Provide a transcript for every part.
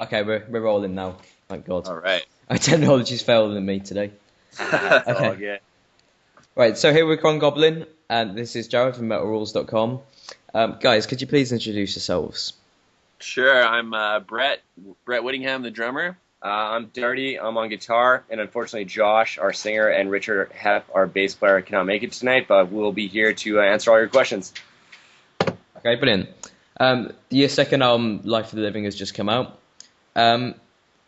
Okay, we're rolling now. Thank God. All right. Our technology's failing me today. That's all Okay. good. Right, so here we're Chron Goblin, and this is Jarod from MetalRules.com. Guys, could you please introduce yourselves? Sure. I'm Brett Whittingham, the drummer. I'm Darty. I'm on guitar, and unfortunately, Josh, our singer, and Richard Hepp, our bass player, cannot make it tonight. But we'll be here to answer all your questions. Okay, brilliant. Your second album, Life for the Living, has just come out.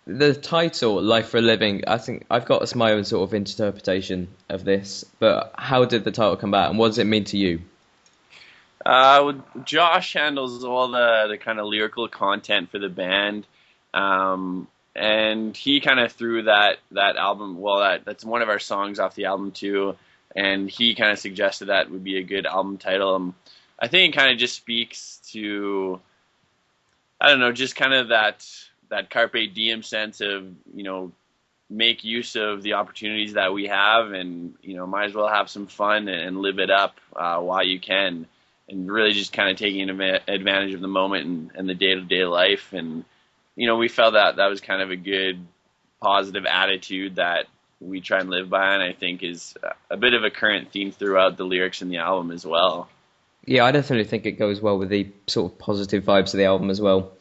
The title, Life for a Living, I think I've got my own sort of interpretation of this, but how did the title come about, and what does it mean to you? Josh handles all the kind of lyrical content for the band, and he kind of threw that album. Well, that's one of our songs off the album too, and he kind of suggested that would be a good album title. I think it kind of just speaks to, I don't know, just kind of that carpe diem sense of, make use of the opportunities that we have, and might as well have some fun and live it up while you can, and really just kind of taking advantage of the moment and the day-to-day life. And we felt that was kind of a good positive attitude that we try and live by, and I think is a bit of a current theme throughout the lyrics in the album as well. Yeah, I definitely think it goes well with the sort of positive vibes of the album as well.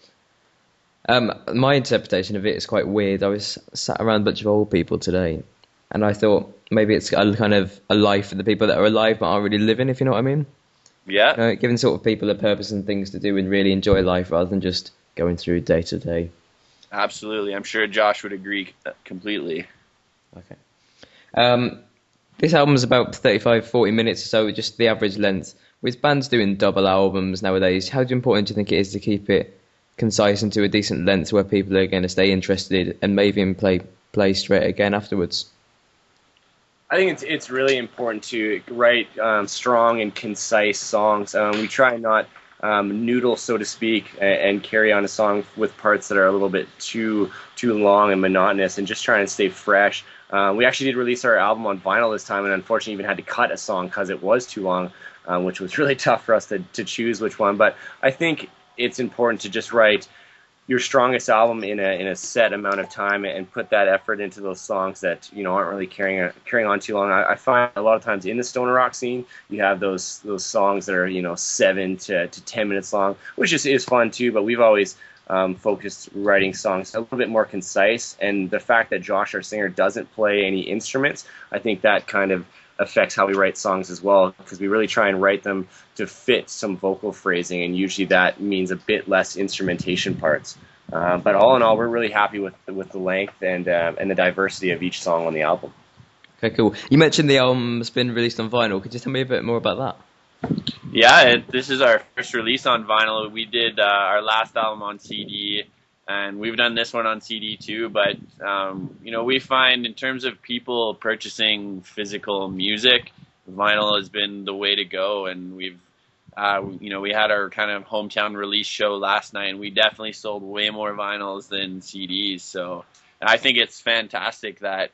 My interpretation of it is quite weird. I was sat around a bunch of old people today, and I thought maybe it's a kind of a life for the people that are alive but aren't really living, if you know what I mean. Yeah. Giving sort of people a purpose and things to do and really enjoy life rather than just going through day to day. Absolutely. I'm sure Josh would agree completely. Okay. This album is about 35, 40 minutes or so, just the average length. With bands doing double albums nowadays, how important do you think it is to keep it concise and to a decent length where people are going to stay interested and maybe even play straight again afterwards? I think it's really important to write strong and concise songs. We try not noodle, so to speak, and carry on a song with parts that are a little bit too long and monotonous, and just trying to stay fresh. We actually did release our album on vinyl this time, and unfortunately even had to cut a song because it was too long, which was really tough for us to choose which one. But I think it's important to just write your strongest album in a set amount of time and put that effort into those songs that aren't really carrying on too long. I find a lot of times in the stoner rock scene you have those songs that are 7 to 10 minutes long, which is fun too. But we've always focused writing songs a little bit more concise, and the fact that Josh, our singer, doesn't play any instruments, I think that kind of affects how we write songs as well, because we really try and write them to fit some vocal phrasing, and usually that means a bit less instrumentation parts. But all in all, we're really happy with the length and the diversity of each song on the album. Okay, cool. You mentioned the album's been released on vinyl. Could you tell me a bit more about that? Yeah, this is our first release on vinyl. We did our last album on CD, and we've done this one on CD too. But we find in terms of people purchasing physical music, vinyl has been the way to go. And we had our kind of hometown release show last night, and we definitely sold way more vinyls than CDs. So I think it's fantastic that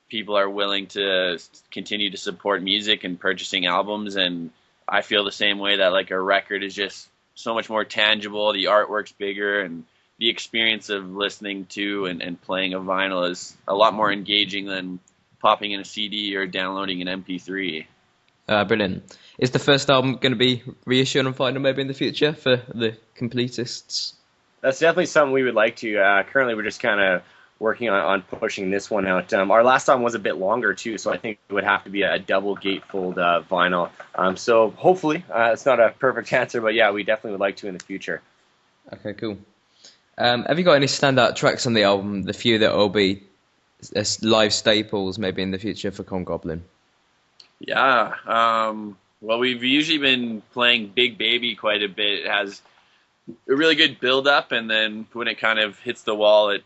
people are willing to continue to support music and purchasing albums. And I feel the same way, that like a record is just so much more tangible. The artwork's bigger, and the experience of listening to and playing a vinyl is a lot more engaging than popping in a CD or downloading an MP3. Brilliant. Is the first album going to be reissued on vinyl maybe in the future for the completists? That's definitely something we would like to. Currently, we're just kind of working on pushing this one out. Our last album was a bit longer too, so I think it would have to be a double gatefold vinyl. So hopefully, it's not a perfect answer, but yeah, we definitely would like to in the future. Okay, cool. Have you got any standout tracks on the album, the few that will be live staples maybe in the future for Chron Goblin? Yeah, well, we've usually been playing Big Baby quite a bit. It has a really good build-up, and then when it kind of hits the wall,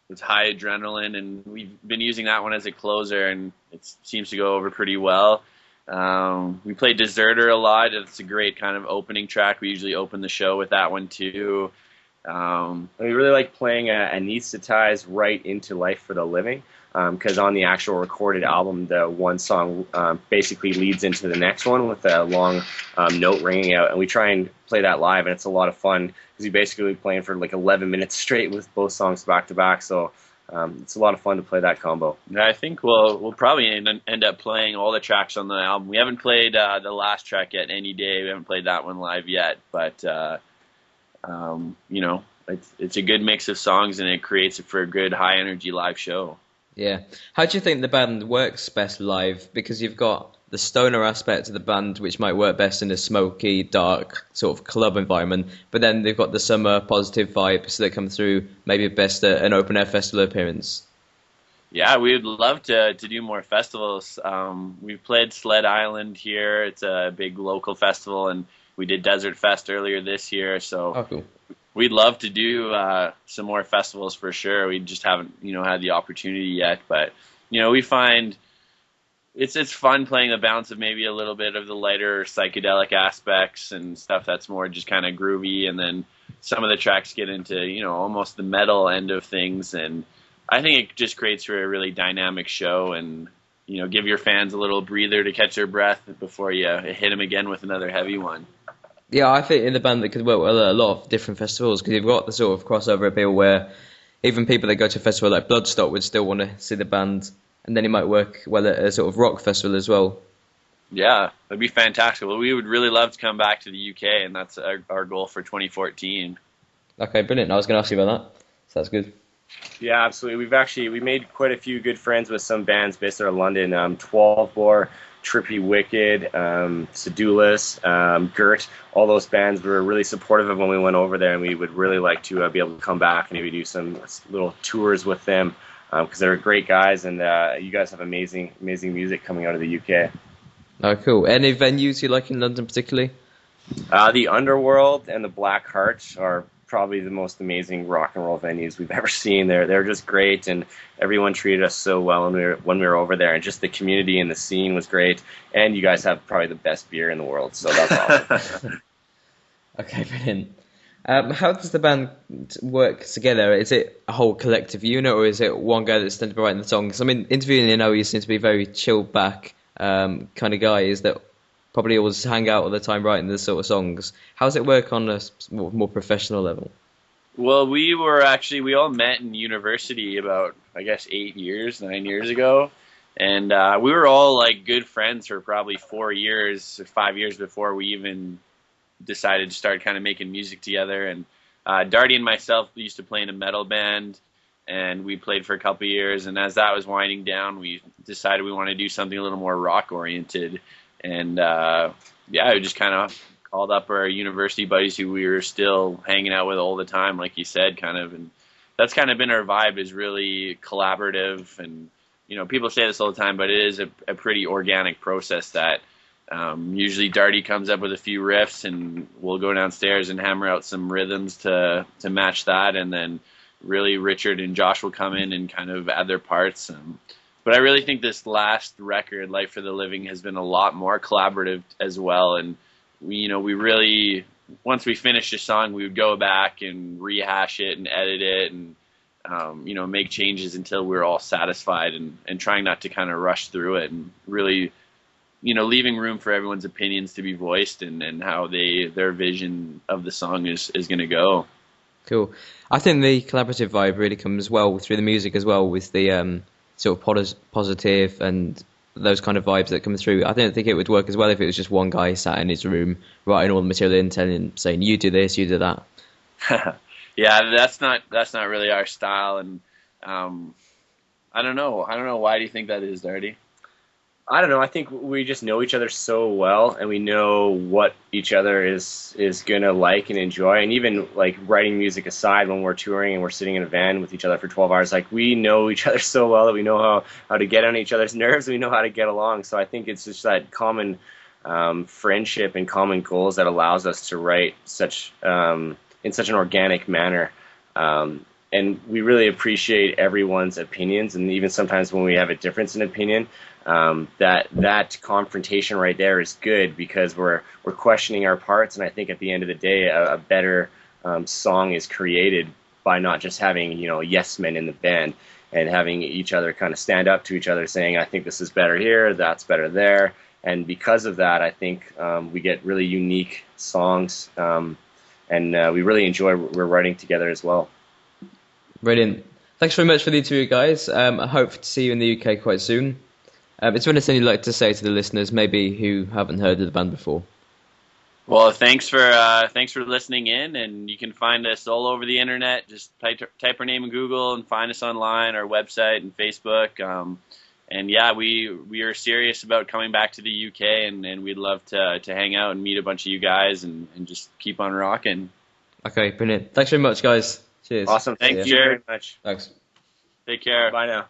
it's high adrenaline, and we've been using that one as a closer, and it seems to go over pretty well. We play Deserter a lot. It's a great kind of opening track. We usually open the show with that one too. We really like playing anesthetized right into Life for the Living. because on the actual recorded album, the one song basically leads into the next one with a long note ringing out, and we try and play that live, and it's a lot of fun because we basically playing for like 11 minutes straight with both songs back to back. So it's a lot of fun to play that combo. I think we'll probably end up playing all the tracks on the album. We haven't played the last track yet, Any Day. We haven't played that one live yet, but it's a good mix of songs, and it creates it for a good high energy live show. Yeah. How do you think the band works best live? Because you've got the stoner aspect of the band, which might work best in a smoky, dark sort of club environment, but then they've got the summer positive vibes that come through maybe best at an open air festival appearance. Yeah, we would love to do more festivals. We've played Sled Island here. It's a big local festival, and we did Desert Fest earlier this year. So Cool. We'd love to do some more festivals for sure. We just haven't, had the opportunity yet. But, we find it's fun playing the balance of maybe a little bit of the lighter psychedelic aspects and stuff that's more just kind of groovy. And then some of the tracks get into, almost the metal end of things. And I think it just creates for a really dynamic show and, give your fans a little breather to catch their breath before you hit them again with another heavy one. Yeah, I think in the band that could work well at a lot of different festivals, because you've got the sort of crossover appeal where even people that go to a festival like Bloodstock would still want to see the band, and then it might work well at a sort of rock festival as well. Yeah, that'd be fantastic. Well, we would really love to come back to the UK, and that's our goal for 2014. Okay, brilliant. I was going to ask you about that, so that's good. Yeah, absolutely. We made quite a few good friends with some bands based out of London. 12 Bore, Trippy Wicked, Sedulous, Gert, all those bands were really supportive of when we went over there, and we would really like to be able to come back and maybe do some little tours with them because they're great guys, and you guys have amazing music coming out of the UK. Oh, cool. Any venues you like in London particularly? The Underworld and the Black Heart are probably the most amazing rock and roll venues we've ever seen. They're just great, and everyone treated us so well when we were over there, and just the community and the scene was great. And you guys have probably the best beer in the world, so that's awesome. Okay, brilliant. How does the band work together? Is it a whole collective unit, or is it one guy that's tends to be writing the songs? I mean, interviewing you seem to be very chilled back kind of guys that probably always hang out all the time writing this sort of songs. How does it work on a more professional level? Well, we all met in university about, 9 years ago. And we were all like good friends for probably 4 years, or 5 years before we even decided to start kind of making music together. And Darty and myself used to play in a metal band, and we played for a couple of years. And as that was winding down, we decided we wanted to do something a little more rock oriented. And we just kind of called up our university buddies who we were still hanging out with all the time, like you said, kind of. And that's kind of been our vibe, is really collaborative. And, people say this all the time, but it is a pretty organic process that usually Darty comes up with a few riffs, and we'll go downstairs and hammer out some rhythms to match that. And then really Richard and Josh will come in and kind of add their parts. But I really think this last record, Life for the Living, has been a lot more collaborative as well. And we really, once we finished a song, we would go back and rehash it and edit it and, make changes until we were all satisfied, and trying not to kind of rush through it, and really, leaving room for everyone's opinions to be voiced and how their vision of the song is going to go. Cool. I think the collaborative vibe really comes well through the music as well, with the sort of positive and those kind of vibes that come through. I don't think it would work as well if it was just one guy sat in his room writing all the material in, saying, you do this, you do that. Yeah, that's not really our style. And I don't know. Why do you think that is, Darty? I don't know. I think we just know each other so well, and we know what each other is gonna like and enjoy. And even like writing music aside, when we're touring and we're sitting in a van with each other for 12 hours, like we know each other so well that we know how to get on each other's nerves. We know how to get along. So I think it's just that common friendship and common goals that allows us to write in such an organic manner. And we really appreciate everyone's opinions, and even sometimes when we have a difference in opinion, that confrontation right there is good, because we're questioning our parts. And I think at the end of the day, a better song is created by not just having yes men in the band. and having each other kind of stand up to each other, saying, I think this is better here, that's better there. And because of that, I think we get really unique songs, and we really enjoy we're writing together as well. Brilliant. Thanks very much for the interview, guys. I hope to see you in the UK quite soon. Is there anything you'd like to say to the listeners, maybe who haven't heard of the band before? Well, thanks for listening in, and you can find us all over the internet. Just type our name in Google and find us online, our website and Facebook. And yeah, we are serious about coming back to the UK, and we'd love to hang out and meet a bunch of you guys and just keep on rocking. Okay, brilliant. Thanks very much, guys. Cheers. Awesome. Thank you very much. Thanks. Take care. Bye now.